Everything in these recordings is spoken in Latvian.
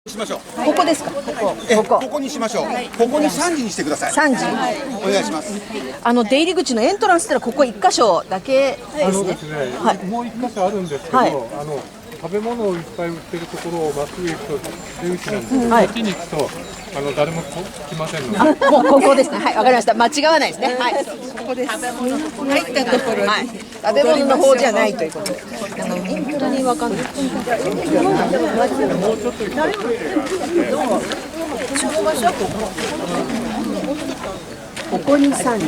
しましょう。ここですか。ここにしましょう。ここに3時にしてください。3時。お願いします。出入り口のエントランスってのはここ1箇所だけですね。はい。もう一箇所あるんですけど、はい食べ物をいっぱい売ってるところをまっすぐ行くと出口なんですけど、はいこっちに行くと誰も来ませんので。もうここですね。はい、わかりました。間違わないですね。はい。ここです。入ったところに、はい。食べ物の方じゃないということで。本当にわかんない。ここに3時。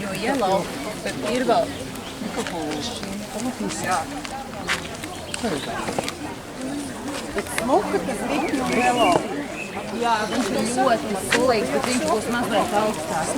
Your yellow, but beautiful. Jā, viņš ir ļoti sulīgs, bet viņš būs mazliet augstāks.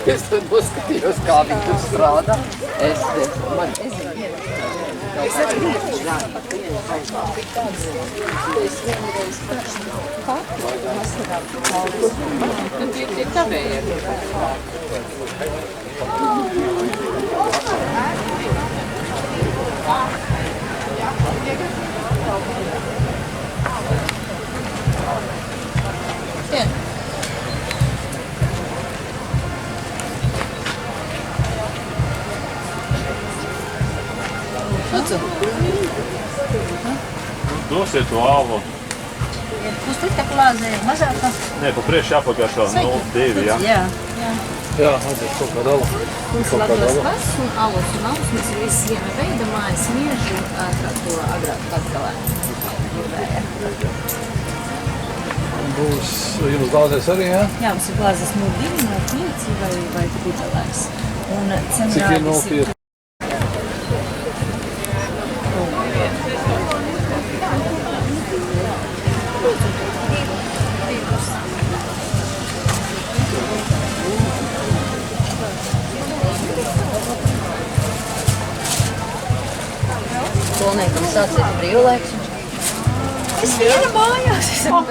Es tad noskatījos, kā viņi tur strādā. Dosiet to ālu. Uz cita klāzē mazākā. Nē, pa priekšu jāpagāšā 0,2, jā. Jā. Jā, atdēļ kaut kāda ala. Mums Latvijas vass un alus. Un alus mēs ir visi viena veida mājas miežu, kā to agrāk atgalē. Būs jums glāzēs arī, jā? Jā, mums ir glāzes 0,2, 0,5 vai pudelēs. Un Cik ir 0,5? Skolniekam sācies brīvlaiks. Es viena mājās esmu.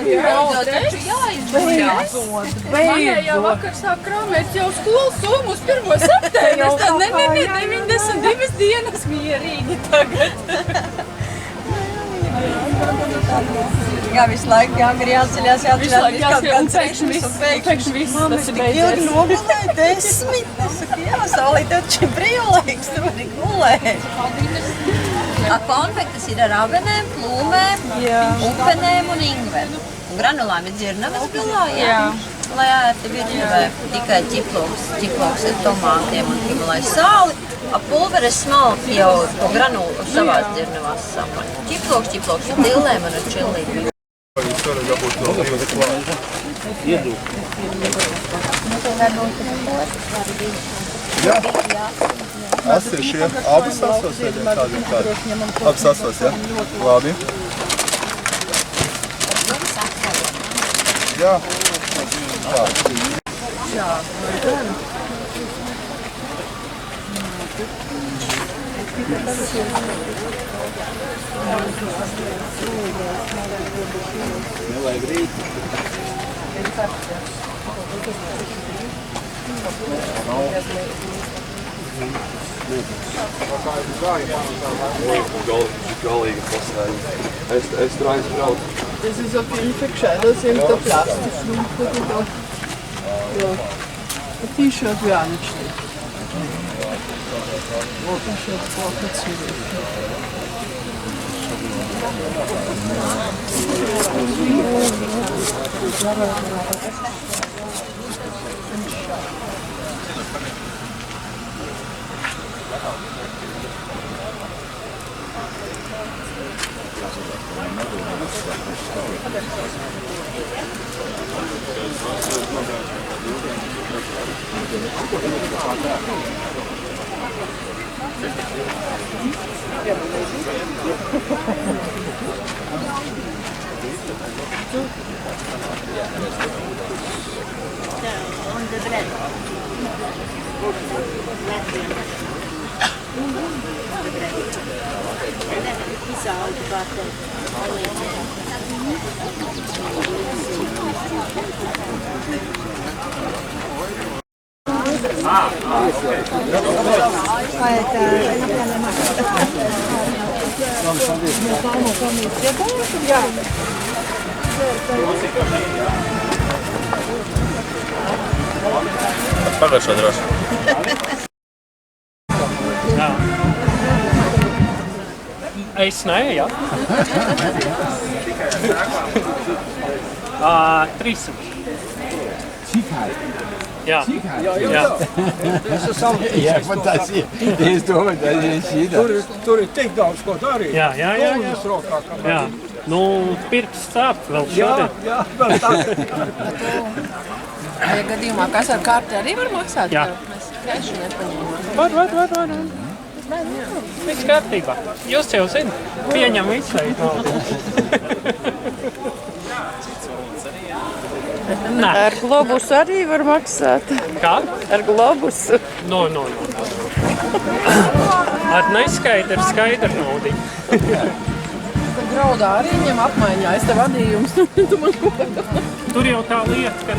Taču jāizbeidzās. Manējā vakar sāk krāmēt jau skolas summu uz 1. septembri. Es tā 92 dienas mierīgi tagad. Jā, visu laiku jāgari jāceļās, Un pēkšņi viss tas ir beidzies. ilgi nogulēja 10. Es saku, jā, Saulī, tev taču ir brīvlaiks, tu vari gulēt. Konfektes ir ar avenēm, plūmēm, upenēm un ingveru. Un granulām ir dzirnavas galā, jā. Lai ērti virņavē tikai ķiploks ar tomātiem un himulai sāli. A pulveres smalki jau to granulu savās dzirnavās sapaļ. Ķiploks ar dillēm un ar čillīm. Jā. Asi šie abi sasos vai kādi? Abi sasos, jā? Labi. Jā. Nevajag rīt. Galīgi pasēju. Es tur aizbraucu. Das ist auf jeden Fall gescheiter, als irgendein Plastikflug oder da. Ja. Ein T-Shirt wäre auch nicht schlecht. T-Shirt braucht man zurück. Pagājušā droši. Es nē, jā. 300. Jā. Jā, fantāsija. Es domāju, ka ir šīdā. Tur ir tik daudz ko darīt. Jā. Jā. Nu, pirks stāp vēl šodien. Jā, vēl tā. Ja gadījumā, kas ar karti arī var maksāt? Jā. Mēs kešu nepaņemam. Var. Viss kārtībā. Jūs jau zināt, pieņem visai naudu. Nē. Ar globusu arī var maksāt. Kā? Ar globusu. No. Ar neskaidru skaidru naudu. Graudā arī ņem apmaiņā. Es tev vadījums. Tur jau tā lieta, ka...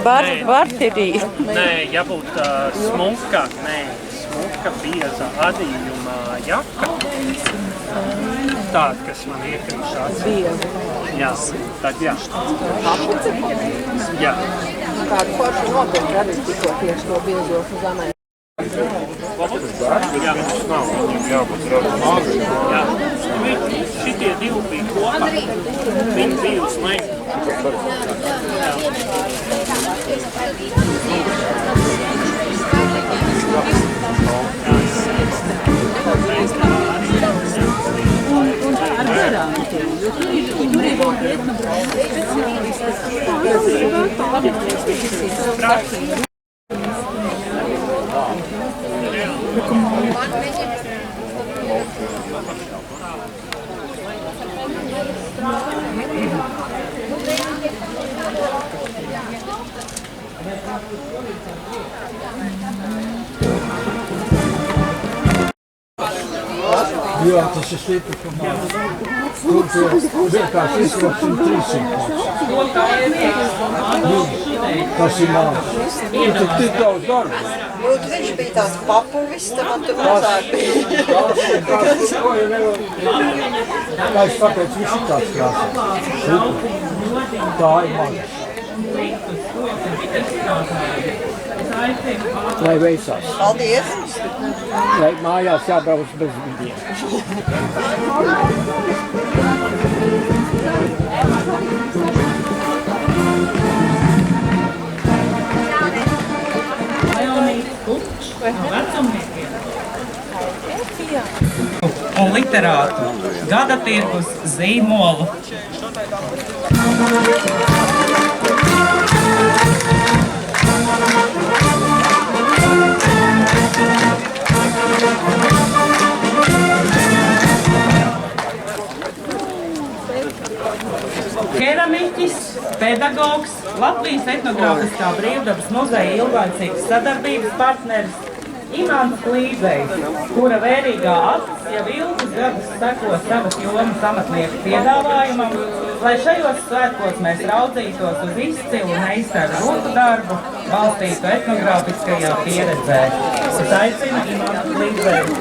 Barterī. Nē, jābūt smuka, bieza adījuma jaka. Tāda, kas man iekrīšās. Bieza. Jā, tad jā. Jā. Kādu foršu nopirkt arī tikko tieši to biezo zemē. Jā, tas nav. Jābūt rādīt. Jā. Šitie divi bija kopā. Viņi bija uz leju. Jā, tas ir stipri, ka man. Tur vienkārši izslapsim 300. Tas ir mans. Tas ir tavs darbs. Būtu viņš bija tāds papuvis, tad man tur mazāk bija. Kā es pateicu, viņš ir tāds krāsās. Tā ir man. Lai veicās. Paldies! Lai mājās jābrauc bez vidiem. Un literātu gada tirgus zīmolu. Keramiķis, pedagogs, Latvijas etnogrāfiskā brīvdabas muzeja ilglaicīgas sadarbības partneris Imants Klīzejs, kura vērīgā acis jau ilgus gadus seko savas jomas amatnieku piedāvājumam, lai šajos svētkos mēs raudzītos uz izcilu meistaru roku darbu, balstītu etnogrāfiskajā pieredzē. Es aicinu Imantu Klīzeju.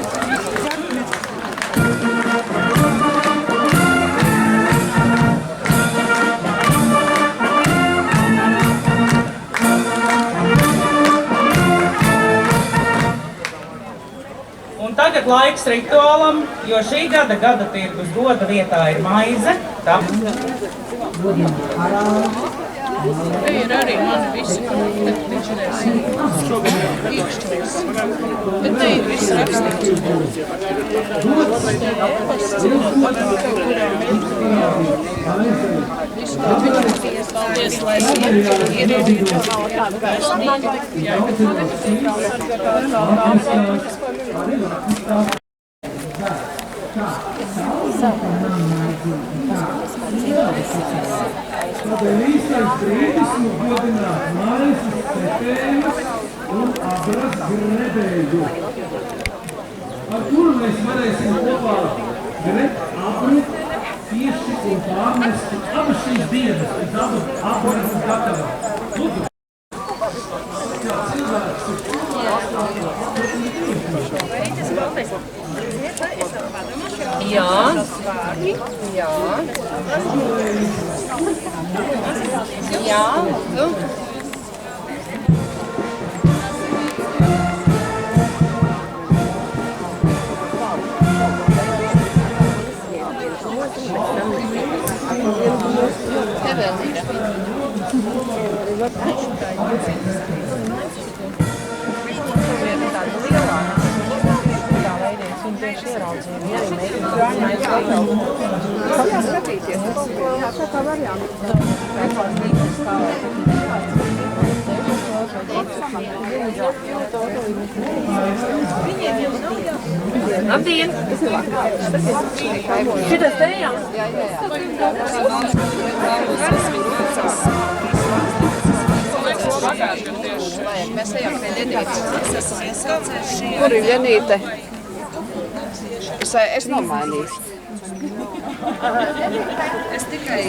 Un tagad laiks rituālam, jo šī gada tirgus goda vietā ir maize. Te ir arī mani visi iekšķos. Bet te ir viss rakstīts. Paldies, lai ir kādu gaismīgu. Tādēļ īstais brīdis godināt maizes, cepējumus un abras grebēju, ar kuru mēs varēsim kopā grebt, aprit, tieši un pārnest abas šīs dienas, kad abas būs gatavas. Lūdzu! Jā. Jā. Jā. Te vēl ir. Labdien! Šitas te, jā? Jā. Mēs ejam pie Ļenītes. Kur ir Ļenīte? Es nomainīšu. Es tikai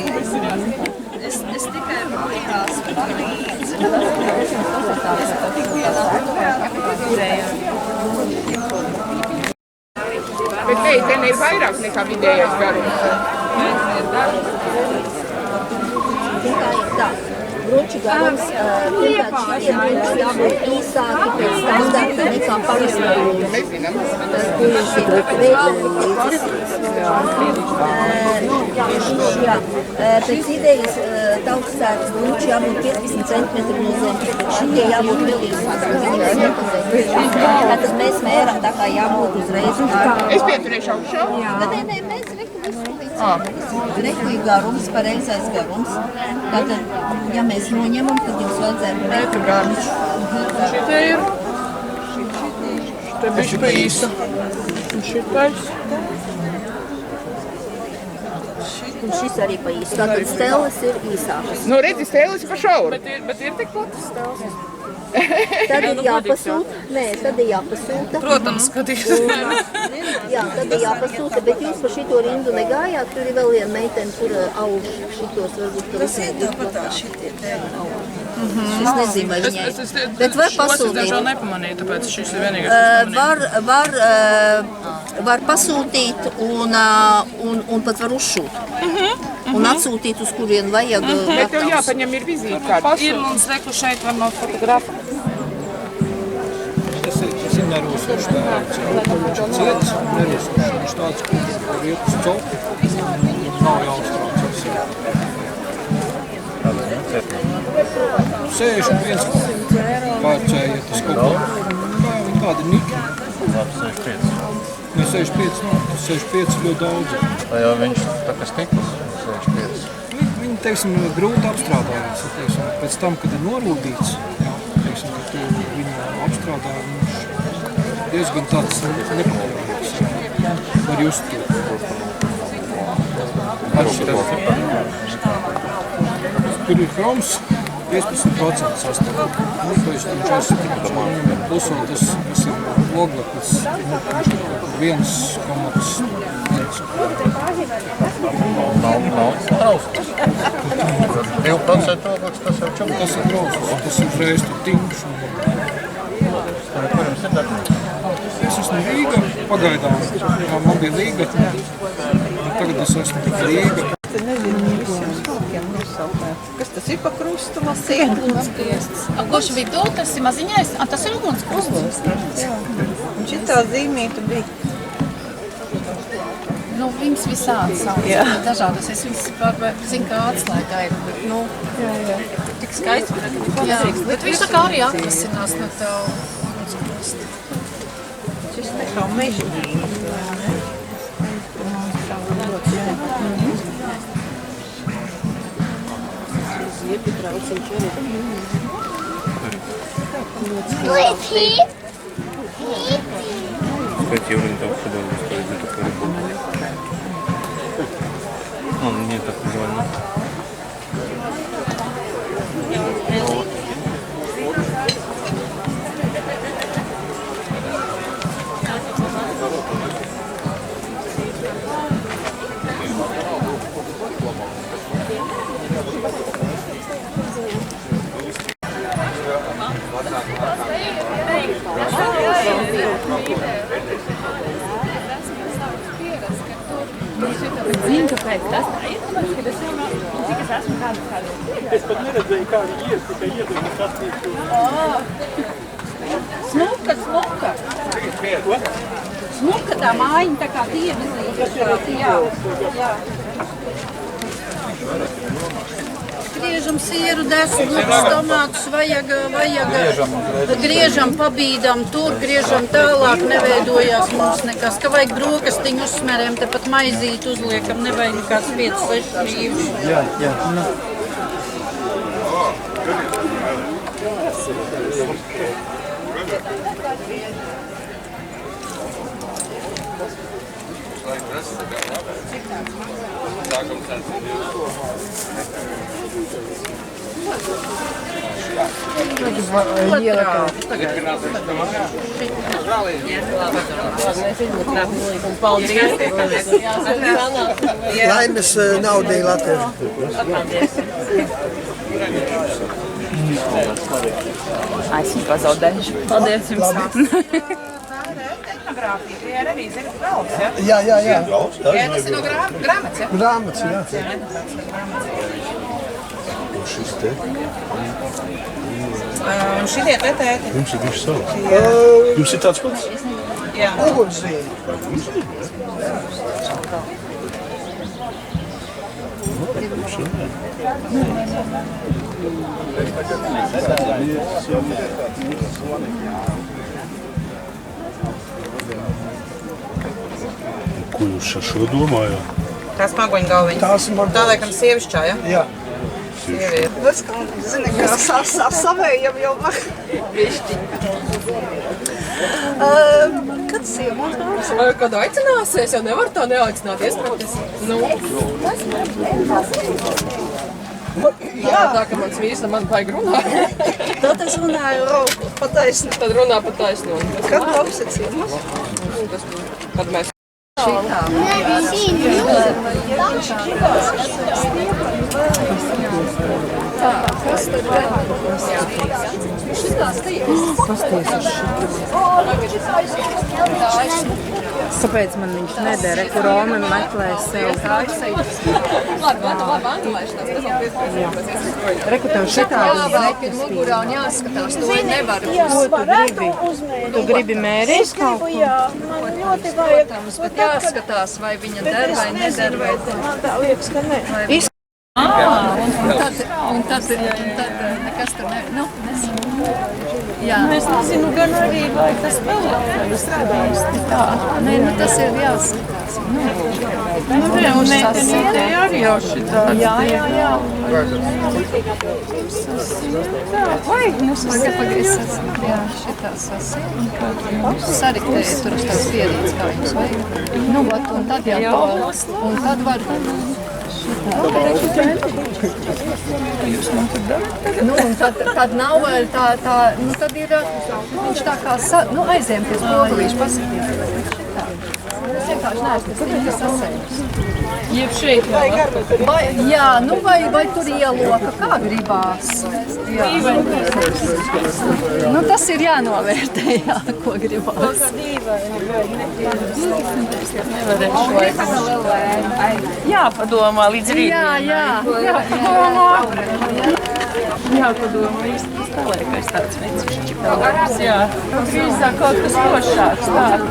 mājās palīdzu. Bet meitene ir vairāk nekā vidējais garums. Bruču garums, pirmkārt šitiem bruču jābūt īsāki pēc standarta nekā parastā bruču. Kurš ir līdzis. Jā, pēc idejas taukstsētas bruču jābūt 15 cm no zemes. Šitie jābūt vēl īsāki. Tātad mēs mēram tā kā jābūt uzreiz. Es pieturēšu augšā? Nē, mēs rekuļu garums, pareizais garums. Tātad, ja mēs noņemam, tad jums vajadzētu metru garums. Šitie ir? Šitie bišķi pa īsa. Un šitais? Un šis arī pa īsu. Tātad stēles ir īsākas. Nu, redzi, stēles pa šauru. Bet ir tik platas stēles. Tad ir jāpasūta. Nē, tad ir jāpasūta. Protams, ka ir. Jā, tad ir jāpasūta, bet jūs pa šito rindu negājāt. Tur ir vēl viena meitene, kur auž šitos varbūt. Tas ir tāpat šitie tēma auž. Es nezinu, vai viņai. Bet var pasūtīt. Es dažādi nepamanīju, tāpēc šis ir vienīgais. Var pasūtīt un pat var uzšūt. Un atsūtīt, uz kurien vajag. Bet tev jāpaņem ir vizītkārta. Ir mums reku šeit var no fotografa. Tas ir nerūsošs tērps. Viņš ir ciets, nerūsošs. Viņš tāds, kur iet uz copu. Nav jāuztraucas. 61 pārcējiet uz kaut ko. Viņi tādi niki. 65. Ne, 65 nav. 65 ļoti daudz. Vai jau viņš tā kā stikls? 65. Viņi, teiksim, grūti apstrādājās. Teiksim, pēc tam, kad ir norūdīts, jā, teiksim, ka tu viņu apstrādā, viņš diezgan tāds nepatērīgs. Var just to. Atšķirās. Tur ir chroms 15% sastāvā. Viņš plusot tas ir ogleklis 1,1. Nav trausls. 12% ogleklis, tas jau čau. Tas ir trausls, tas ir reiz tu tingš. Kur jums ir darbnīca? Es esmu Rīga, pagaidām. Man bija Rīga, tagad es esmu Rīga. Kas tas ir pa krustu masienu? Kurš vidū, tas ir maziņais? Tas ir ugunskrusts. Un šitā zīmīta bija. Nu, viņas visādi sauc. Dažādas. Es viņas zinu, kā atslēgā ir. Nu, tik skaisti. Jā, bet viņš tā kā arī atvasinās no tev ugunskrusta. Šis tā kā mežģīni. Сказать, Юлин там сюда не стоит, это по-любому. Он мне так звонил. Zinu, kāpēc tas tā ir, tāpēc, ka es jau cik es esmu kādu. Es pat neredzēju, kā viņi ies, tikai iedomās attīstu. Smuka. Smuka tā mājiņa, tā kā dievizīte. Jā. Griežam sieru, desu, glupas, tomātus, vajag, griežam, pabīdam, tur griežam tālāk, neveidojās mums nekas, ka vajag brokastiņu uzsmerēm, tepat maizīti uzliekam, nevajag nekāds 5-6 brīvus. Jā. Laimes naudai Latvijā. Esmu pazaudējuši. Paldies jums. Jā. Tas ir no grāmatas, ja? Grāmatas, jā. Šis te. Un šitie te tēti. Jums ir bišķi savs. Jums ir tāds pats? Jā. Ugunszīme. Ko jūs ar šo domājāt? Tās magoņu galviņas. Tā laikam sievišķā, ja? Jā. Sieviete. Tas, kā, zini, kā savējam jau var. Višķi. Kad sievot nāks? Kad aicināsies, jau nevar tā neaicināt iespraties. Nu. Jā. Tā, ka mans vīrs ar mani paig runā. Tad es runāju roku pa taisnu. Tad runā pa taisnu. Kad brauksiet ciemos? Kad mēs... Šitā. Tā, kas tad vēl? Šitās Kāpēc man viņš nedara, kur Roma meklē sev? Labi, anglēšanās, tas nav piespēcības. Reku tev šitā jāvelk ir mugurā un jāskatās, to nevar. Ko tu gribi? Tu gribi mērīt kaut ko? Man ļoti vajag. Protams, bet jāskatās, vai viņa der vai neder, vai tā liekas, ka ne. Un tad nekas tur nu, jā. Es nezinu, gan arī, vai tas vēl strādājis tā. Nē, nu tas ir jāskatās. Nu, meitenītē arī jau šitā. Jā. Vai, Pagriezās. Jā, šitā sasīja. Sariktēja tur uz tās pierīdes, kā jums vajag. Nu, vat, un tad un tad var... Nu, un tad nav vēl tā, nu tad ir, viņš tā kā, aiziem pie spogulīša pasakīt. Es vienkārši neesmu, kas sasējums. Jeb šeit vai, jā, nu vai tur ieloka, kā gribās. Jā. Nu, tas ir jānovērtē, jā, ko gribās. Jāpadomā līdz rītdienai. Jāpadomā. Jāpadomā, īsti tas tā liekais tāds veids. Jā, drīzāk kaut kas košāks tāds.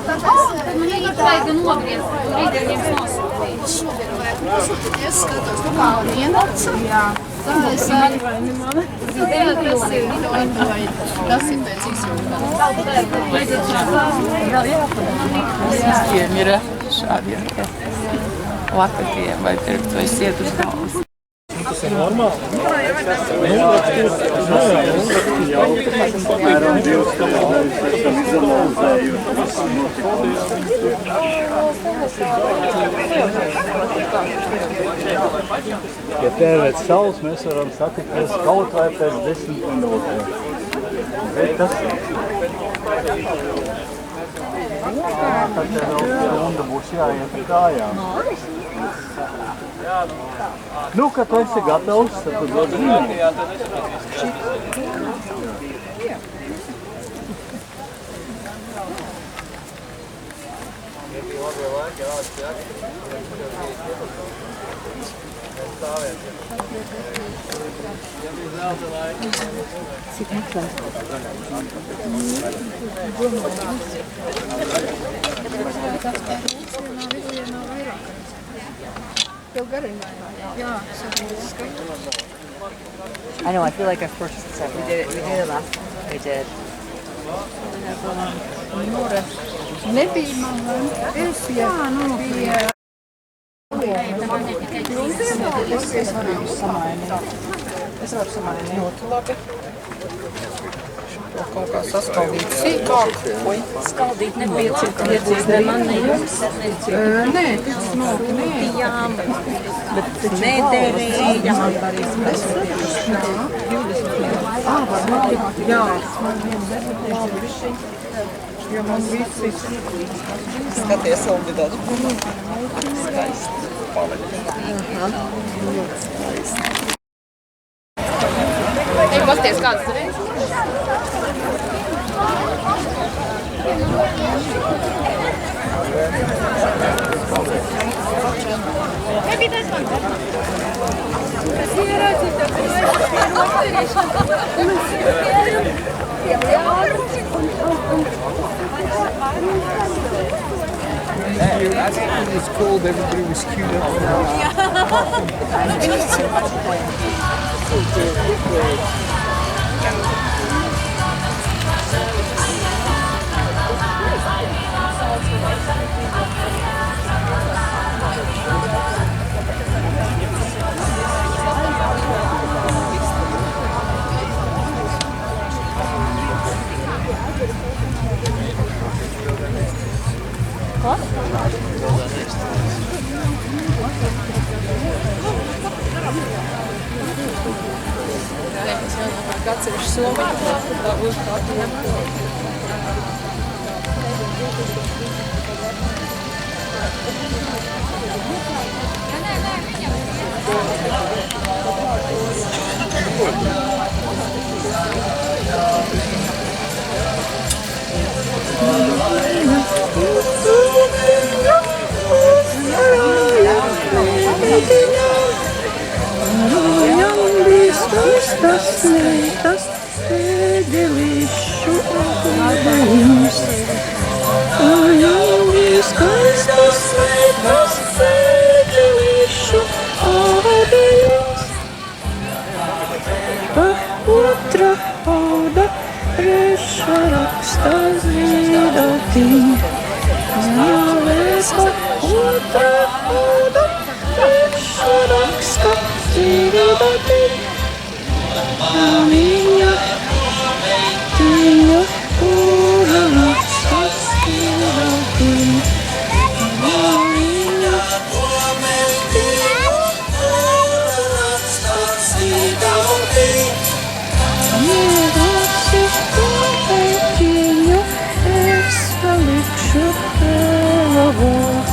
Tad man vajag nogriezt, rītdien jums nosūtīt. Es skatos, tu kā ienāca? Jā. Tas ir pēc izjūtām. Vēl jāpadomā. Visiem ir šādi lakakiem vai pirkt vai siet uz galvas. Tas ir normāli. Ja tērēt saules, mēs varam satikties kaut vai pēc 10 minūtēm. Bet tas... Tad tev vēl stunda būs jāiet kājām. Nu, kad tu esi gatavs, tad tu dod zīmēt. Cik meklē? I know, I feel like I've purchased this stuff. We did it last time. We did. Nebija man, es bija. Es varu samainīt. Ļoti labi. Kaut kā saskaldīt sīkāk. Skaldīt nepiecietieties ne man, ne jums. Nē, tas smalki, nē. Bet nederīgi. Jā. Jo man visi Skaties, Olga, tādu skaisti. Ej, pasties, kāds tur ir? Maybe there's one better. When it's cold, everybody was queued up. Atsevišķi somiņu, tā būs tā. Tas pēdelišu apgādājums. Ajaudies, skaistas tas pēdelišu apgādājums. Pa otra hauda reša raksta zīdotī. Jāvēs pa otra hauda reša raksta zīdotī. Viņa, kura raksta zīdotī. Viņa, kura raksta zīdotī. Iedosi to pētiņu, es palikšu pēlavos.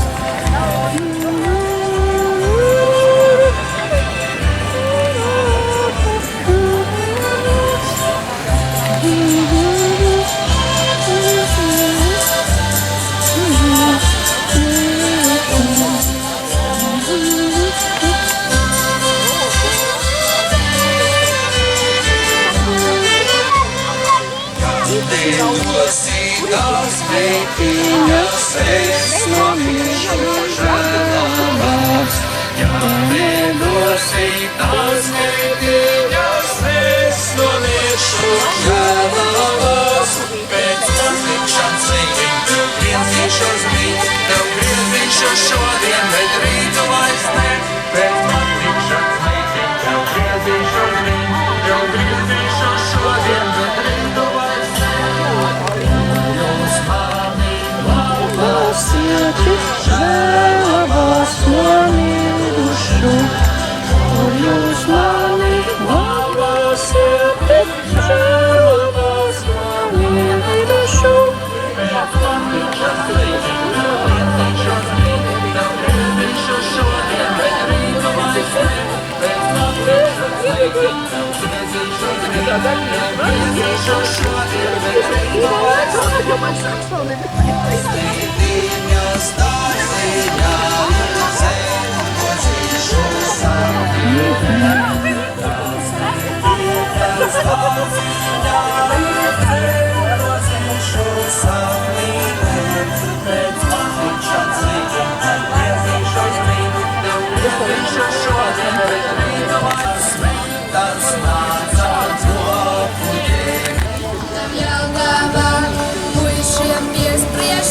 Tās pētiņas es nomiršu žēlās. Ja nedosi tās pētiņas es nomiršu žēlās. Pēc patikšanas rītdien tev griezīšos rīt, tev griezīšos šodien, bet rītu vairs ne. Pēc patikšanas rītdien tev griezīšos rīt, tev griezīšos šodien, bet rītu vairs ne. Sieti žēlavās nomirušu, kur jūs mani labāsieti žēlavās nomirušu. Pēc patikšanas rītdien tev griezīšos rīt, tev griezīšos šodien, bet rītu vairs ne. Pēc patikšanas rītdien tev griezīšos rīt, tev griezīšos šodien, bet rītu vairs ne. Pētiņas dārziņā, zem kozīšu savu. Tās pētiņas dārziņā, zem kozīšu savu. Pēc patikšanas rītdien tev griezīšos rīt, tev griezīšos šodien, bet rītu vairs ne. Tas mācās gopu jēgu. Jaunava, puišiem piespriež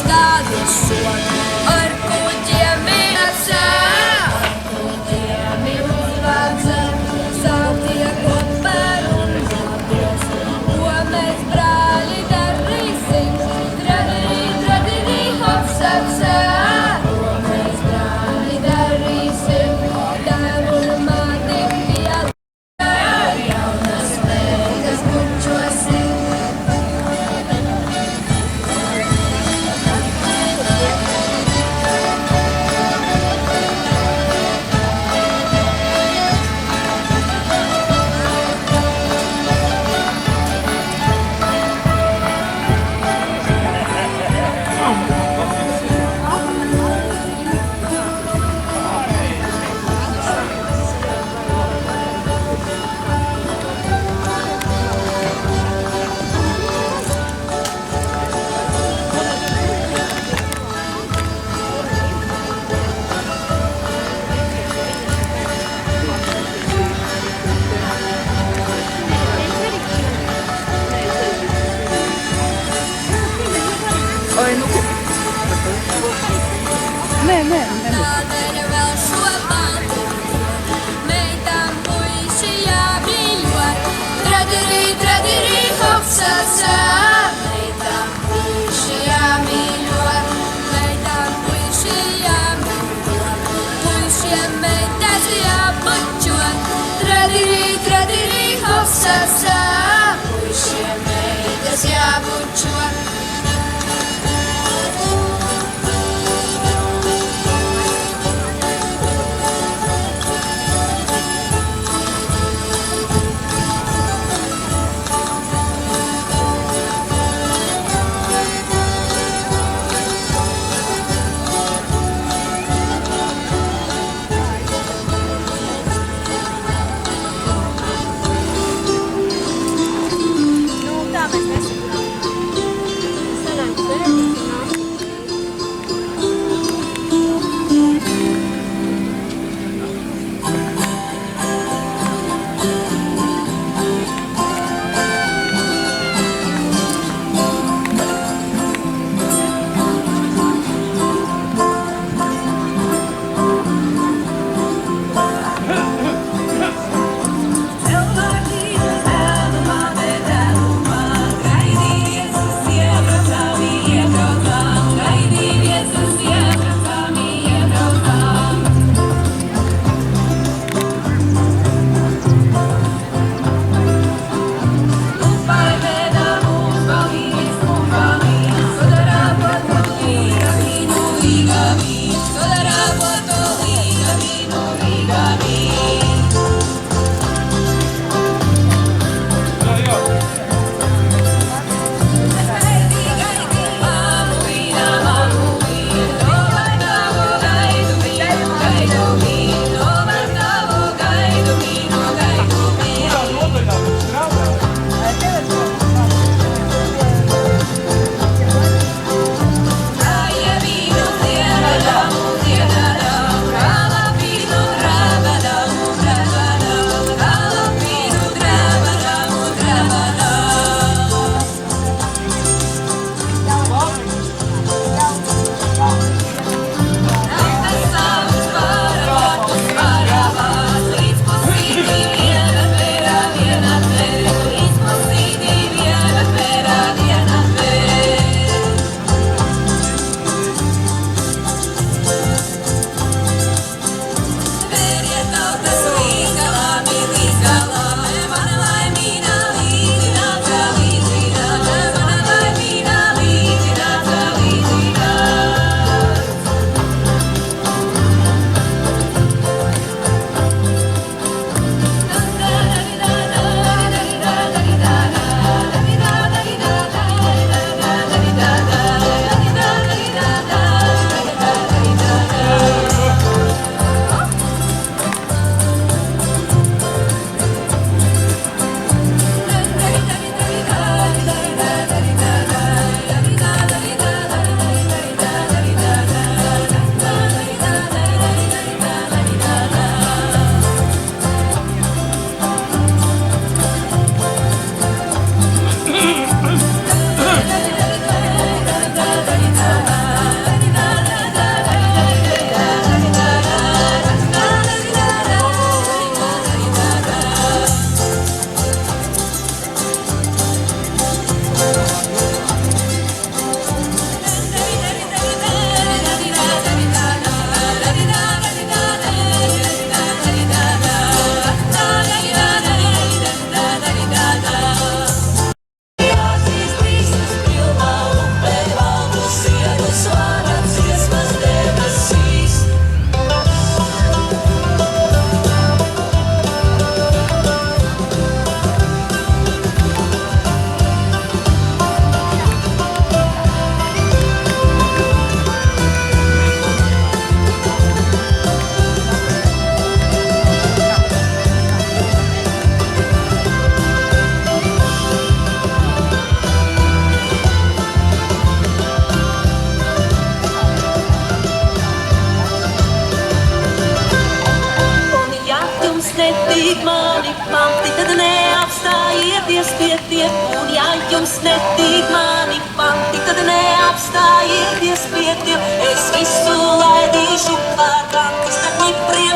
netīk mani panti, tad neapstājieties pie tiem. Un ja jums netīk mani panti, tad neapstājieties pie tiem. Es visu laidīšu pār kantis, tad ņipriem